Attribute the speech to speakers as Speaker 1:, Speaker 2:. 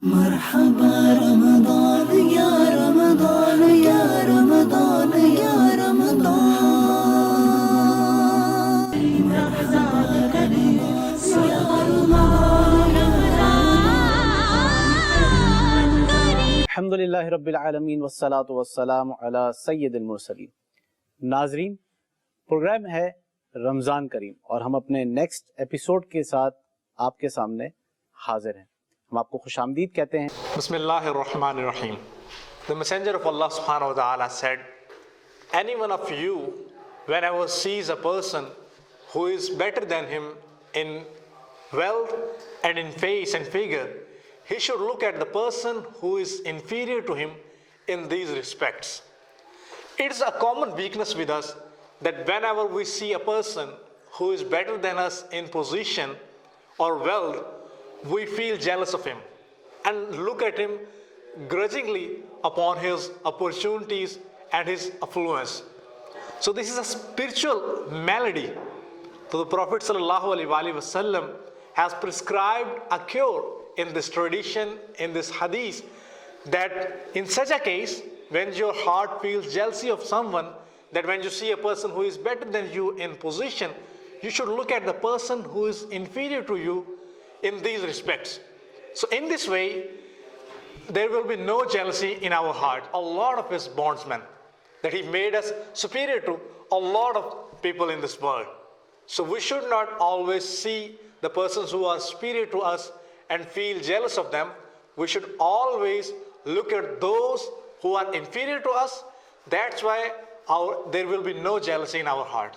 Speaker 1: مرحبا رمضان يا رمضان يا رمضان يا رمضان
Speaker 2: अल्हम्दुलिल्लाहि रब्बिल आलमीन वस्सलातु वस्सलामु अला सय्यिदिल मुरसलीन। नाजरीन, प्रोग्राम है रमज़ान करीम और हम अपने नेक्स्ट एपिसोड के साथ आपके सामने हाजिर हैं। हम आपको खुशामदीद कहते हैं।
Speaker 3: Bismillahirrahmanirrahim. The Messenger of Allah subhanahu wa ta'ala said, any one of you, whenever sees a person who is better than him in wealth and in face and figure, he should look at the person who is inferior to him in these respects. It's a common weakness with us that whenever we see a person who is better than us in position or wealth, we feel jealous of him and look at him grudgingly upon his opportunities and his affluence. So this is a spiritual malady. So the Prophet ﷺ has prescribed a cure in this tradition, in this hadith, that in such a case, when your heart feels jealousy of someone, that when you see a person who is better than you in position, you should look at the person who is inferior to you in these respects. So in this way, there will be no jealousy in our heart. A lot of his bondsmen, that he made us superior to a lot of people in this world. So we should not always see the persons who are superior to us and feel jealous of them. We should always look at those who are inferior to us. That's why there will be no jealousy in our heart.